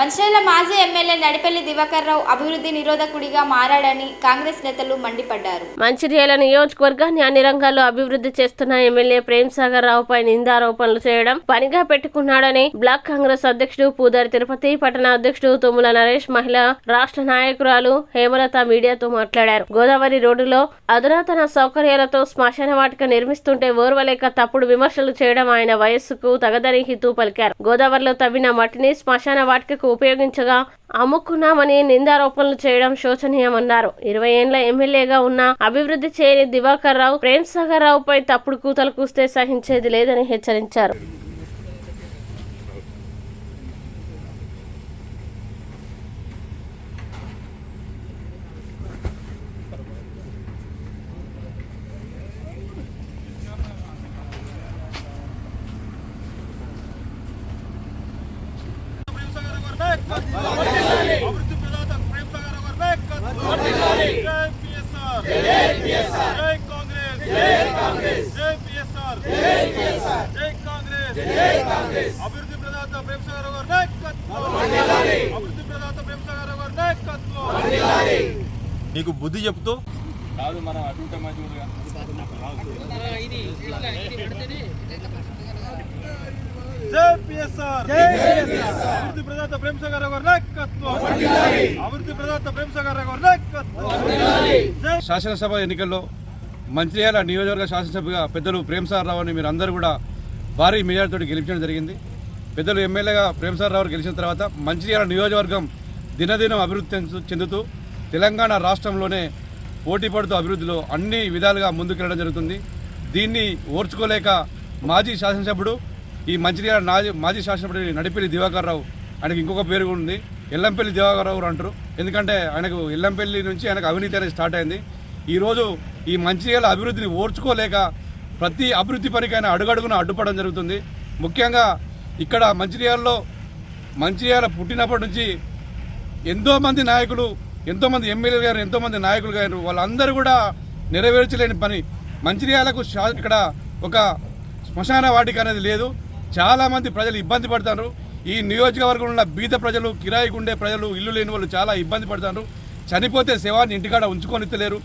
మంచిర్యాల మాజీ ఎమ్మెల్యే నడిపెల్లి దివాకర్ రావు అభివృద్ధి నిరోధకుడిగా మారాడని కాంగ్రెస్ నేతలు మండిపడ్డారు. మంచిర్యాల నియోజకవర్గాన్ని అన్ని రంగాల్లో అభివృద్ధి చేస్తున్న ఎమ్మెల్యే ప్రేమ్ సాగర్ రావుపై నిందారోపణలు చేయడం పనిగా పెట్టుకున్నాడని బ్లాక్ కాంగ్రెస్ అధ్యక్షుడు పూదారి తిరుపతి, పట్టణ అధ్యక్షుడు తుమ్మల నరేష్, మహిళా రాష్ట్ర నాయకురాలు హేమలత మీడియాతో మాట్లాడారు. గోదావరి రోడ్డులో అధునాతన సౌకర్యాలతో శ్మశాన వాటిక నిర్మిస్తుంటే ఓర్వలేక తప్పుడు విమర్శలు చేయడం ఆయన వయస్సుకు తగదని హితూ పలికారు. గోదావరిలో తవ్విన మట్టిని శ్మశాన వాటికకు ఉపయోగించగా అమ్ముకున్నామని నిందారోపణలు చేయడం శోచనీయమన్నారు. 20 ఏళ్ల ఎమ్మెల్యేగా ఉన్న అభివృద్ధి చేయని దివాకర్ రావు ప్రేమ్ సాగర్ రావుపై తప్పుడు కూతలు కూస్తే సహించేది లేదని హెచ్చరించారు. అభివృద్ధి ప్రదాత ప్రేమ్ సాగర్ రావు జై పిఎస్ఆర్, జై కాంగ్రెస్, జై పిఎస్ఆర్, జై కాంగ్రెస్. అభివృద్ధి ప్రదాత ప్రేమ్ సాగర్ రావు నాయకత్వం, అభివృద్ధి ప్రదాత ప్రేమ్ సాగర్ రావు నాయకత్వం. నీకు బుద్ధి చెప్తూ కాదు మనం అటు మంచిగా జై పిఎస్ఆర్, అభివృద్ధి ప్రదాత ప్రేమ్ సాగర్ రావు నాయకత్వం, అభివృద్ధి ప్రదాత ప్రేమ్ సాగర్ రావు నాయకత్వం. శాసనసభ ఎన్నికల్లో మంచిర్యాల నియోజకవర్గ శాసనసభగా పెద్దలు ప్రేమ్ సాగర్ రావుని మీరు అందరూ కూడా భారీ మెజార్టీతో గెలిపించడం జరిగింది. పెద్దలు ఎమ్మెల్యేగా ప్రేమ్ సాగర్ రావు గెలిచిన తర్వాత మంచిర్యాల నియోజకవర్గం దినదినం అభివృద్ధి చెందుతూ తెలంగాణ రాష్ట్రంలోనే పోటీ పడుతూ అభివృద్ధిలో అన్ని విధాలుగా ముందుకెళ్లడం జరుగుతుంది. దీన్ని ఓర్చుకోలేక మాజీ శాసనసభ్యుడు ఈ మంచిర్యాల మాజీ శాసనసభ్యుడు నడిపెల్లి దివాకర్ రావు, ఆయనకు ఇంకొక పేరు కూడా ఉంది, ఎల్లంపల్లి దివాకర్ రావు అంటారు. ఎందుకంటే ఆయనకు ఎల్లంపల్లి నుంచి ఆయనకు అవినీతి అనేది స్టార్ట్ అయింది. ఈరోజు ఈ మంచిర్యాల అభివృద్ధిని ఓర్చుకోలేక ప్రతి అభివృద్ధి పనికైనా అడుగడుగున అడ్డుపడడం జరుగుతుంది. ముఖ్యంగా ఇక్కడ మంచిర్యాల పుట్టినప్పటి నుంచి ఎంతోమంది నాయకులు, ఎంతోమంది ఎమ్మెల్యేలు గారు, ఎంతోమంది నాయకులు గారు, వాళ్ళందరూ కూడా నెరవేర్చలేని పని. మంచిర్యాలకు ఇక్కడ ఒక శ్మశాన వాటిక అనేది లేదు. చాలామంది ప్రజలు ఇబ్బంది పడతారు. ఈ నియోజకవర్గంలో ఉన్న బీద ప్రజలు, కిరాయికి ఉండే ప్రజలు, ఇల్లు లేని వాళ్ళు చాలా ఇబ్బంది పడతారు. చనిపోతే శవాన్ని ఇంటికాడ ఉంచుకొనిత్తలేరు.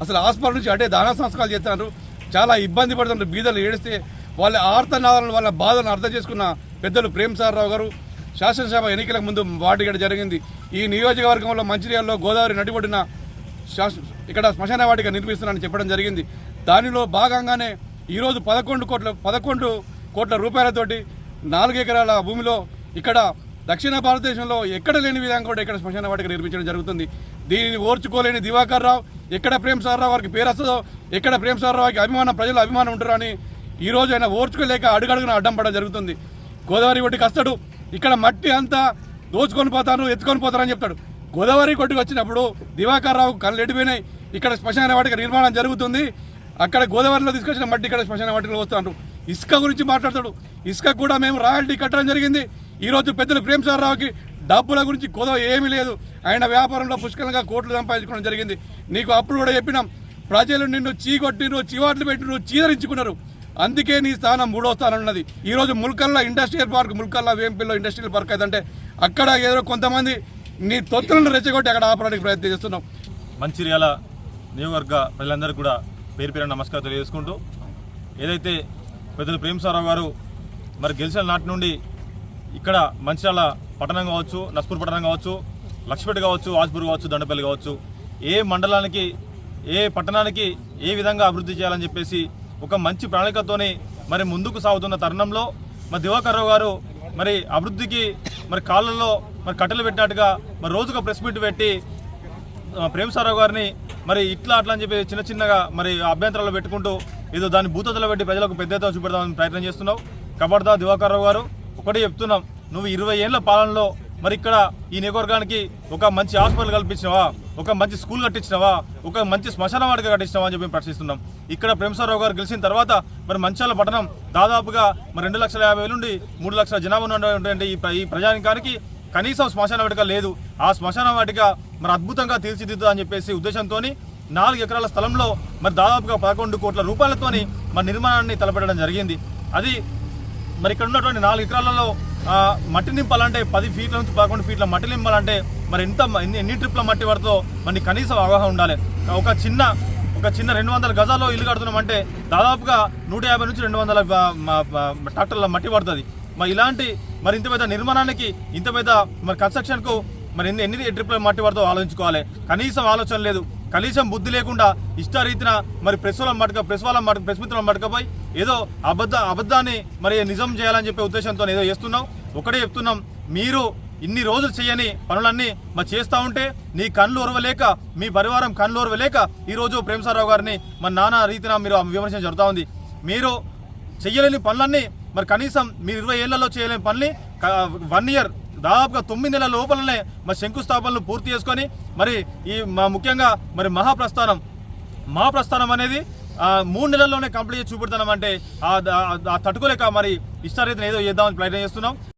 అసలు హాస్పిటల్ నుంచి అంటే దాన సంస్కారాలు చేస్తారు. చాలా ఇబ్బంది పడుతున్నారు. బీదలు ఏడిస్తే వాళ్ళ ఆర్తనాదాలను, వాళ్ళ బాధలను అర్థం చేసుకున్న పెద్దలు ప్రేమ్ సాగర్ రావు గారు శాసనసభ ఎన్నికలకు ముందు వాటిక జరిగింది. ఈ నియోజకవర్గంలో మంచిర్యాలలో గోదావరి నడిబొడ్డున ఇక్కడ శ్మశాన వాటిక నిర్మిస్తున్నారని చెప్పడం జరిగింది. దానిలో భాగంగానే ఈరోజు 11 కోట్ల రూపాయలతోటి 4 ఎకరాల భూమిలో ఇక్కడ దక్షిణ భారతదేశంలో ఎక్కడ లేని విధంగా కూడా ఇక్కడ శ్మశాన వాటిక నిర్మించడం జరుగుతుంది. దీనిని ఓర్చుకోలేని దివాకర్ రావు ఎక్కడ ప్రేమ్ సాగర్ రావు వారికి పేరు వస్తుందో, ఎక్కడ ప్రేమ్ సాగర్ రావుకి ప్రజలు అభిమానం ఉంటారో అని ఈరోజు ఆయన ఓర్చుకోలేక అడుగడుగున అడ్డం పడడం జరుగుతుంది. గోదావరి ఒడ్డుకి వస్తాడు, ఇక్కడ మట్టి అంతా దోచుకొని పోతాను, ఎత్తుకొని పోతారని చెప్తాడు. గోదావరి కొట్టుకు వచ్చినప్పుడు దివాకర్ రావు కళ్ళు ఎడిపోయినాయి. ఇక్కడ శ్మశాన వాటిక నిర్మాణం జరుగుతుంది. అక్కడ గోదావరిలో తీసుకొచ్చిన మట్టి ఇక్కడ శ్మశాన వాటికలో వస్తాడు. ఇసుక గురించి మాట్లాడతాడు. ఇసుక కూడా మేము రాయల్టీ కట్టడం జరిగింది. ఈరోజు పెద్దలు ప్రేమ్ సాగర్ రావుకి డబ్బుల గురించి కొదవ ఏమీ లేదు. ఆయన వ్యాపారంలో పుష్కలంగా కోట్లు సంపాదించుకోవడం జరిగింది. నీకు అప్పుడు కూడా చెప్పినాం, ప్రజలు నిన్ను చీకొట్టిరు, చివాట్లు పెట్టిరు, చీదరించుకున్నారు. అందుకే నీ స్థానం 3వ స్థానం ఉన్నది. ఈరోజు ముల్కల్లా ఇండస్ట్రియల్ పార్క్, ముల్కల్లా వేంపిల్లో ఇండస్ట్రియల్ పార్క్ అయితే అక్కడ ఏదో కొంతమంది నీ తొత్తులను రెచ్చగొట్టి అక్కడ ఆపడానికి ప్రయత్నం చేస్తున్నాం. మంచిర్యాల నియోజకవర్గ ప్రజలందరూ కూడా పేరు పేరు నమస్కారం తెలియజేసుకుంటూ, ఏదైతే పెద్దలు ప్రేమ్ సాగర్ రావు గారు మరి గెలిచిన నాటి నుండి ఇక్కడ మంచిర్యాల పట్టణం కావచ్చు, నస్పూర్ పట్టణం కావచ్చు, లక్ష్మీపేట కావచ్చు, వాజ్పూర్ కావచ్చు, దండపల్లి కావచ్చు, ఏ మండలానికి ఏ పట్టణానికి ఏ విధంగా అభివృద్ధి చేయాలని చెప్పేసి ఒక మంచి ప్రణాళికతోని మరి ముందుకు సాగుతున్న తరుణంలో మరి దివాకర్ రావు గారు మరి అభివృద్ధికి మరి కాళ్ళల్లో మరి కట్టెలు పెట్టినట్టుగా మరి రోజుగా ప్రెస్ మీట్ పెట్టి ప్రేమ్ సాగర్ రావు గారిని మరి ఇట్లా అట్లా అని చెప్పి చిన్నగా మరి అభ్యంతరాలు పెట్టుకుంటూ ఏదో దాన్ని భూతతలో పెట్టి ప్రజలకు పెద్ద ఎత్తున చూపెడదామని ప్రయత్నం చేస్తున్నావు. కబడ్దా దివాకర్ రావు గారు, ఒకటే చెప్తున్నాం, నువ్వు 20 ఏళ్ల పాలనలో మరి ఇక్కడ ఈ నియోజకవర్గానికి ఒక మంచి హాస్పిటల్ కల్పించినవా, ఒక మంచి స్కూల్ కట్టించినవా, ఒక మంచి శ్మశాన వాటిక కట్టించినవా అని చెప్పి ప్రశ్నిస్తున్నాం. ఇక్కడ ప్రేమ్ సాగర్ రావు గారు గెలిచిన తర్వాత మరి మంచిర్యాల పట్టణం దాదాపుగా మరి 2,50,000 నుండి 3 లక్షల జనాభా ఉన్నటువంటి ఈ ప్రజానికానికి కనీసం శ్మశాన వాటిక లేదు. ఆ శ్మశాన వాటిక మరి అద్భుతంగా తీర్చిదిద్దు అని చెప్పేసి ఉద్దేశంతో 4 ఎకరాల స్థలంలో మరి దాదాపుగా 11 కోట్ల రూపాయలతోని మరి నిర్మాణాన్ని తలపెట్టడం జరిగింది. అది మరి ఇక్కడ ఉన్నటువంటి 4 ఎకరాలలో మట్టి నింపాలంటే 10 ఫీట్ల నుంచి 11 ఫీట్ల మట్టి నింపాలంటే మరి ఎన్ని ట్రిప్ల మట్టి పడుతుందో మరి కనీసం అవగాహన ఉండాలి. ఒక చిన్న 200 గజాల్లో ఇల్లు కడుతున్నామంటే దాదాపుగా 150 నుంచి 200 ట్రాక్టర్ల మట్టి పడుతుంది. మరి ఇలాంటి మరి ఇంత పెద్ద నిర్మాణానికి ఇంత పెద్ద మరి కన్స్ట్రక్షన్కు మరి ఎన్ని ట్రిప్ల మట్టి పడుతుందో ఆలోచించుకోవాలి. కనీసం ఆలోచన లేదు, కనీసం బుద్ధి లేకుండా ఇష్టారీతిన మరి ప్రెస్ మిత్రులను మటుకపోయి ఏదో అబద్ధాన్ని మరి నిజం చేయాలని చెప్పే ఉద్దేశంతో ఏదో చేస్తున్నాం. ఒకటే చెప్తున్నాం, మీరు ఇన్ని రోజులు చేయని పనులన్నీ మరి చేస్తూ ఉంటే నీ కళ్ళు ఓర్వలేక, మీ పరివారం కళ్ళు ఓర్వలేక ఈరోజు ప్రేమసాగరరావు గారిని మరి నానా రీతిన మీరు విమర్శన జరుగుతూ ఉంది. మీరు చెయ్యలేని పనులన్నీ మరి కనీసం మీరు 20 ఏళ్లలో చేయలేని పనులు 1 ఇయర్ దాదాపుగా 9 నెలల లోపలనే మరి శంకుస్థాపనలు పూర్తి చేసుకొని మరి ఈ ముఖ్యంగా మరి మహాప్రస్థానం అనేది 3 నెలల్లోనే కంప్లీట్ చేసి చూపెడతాం అంటే తట్టుకోలేక మరి ఇష్టారీతిని ఏదో చేద్దామని ప్రయత్నం చేస్తున్నాం.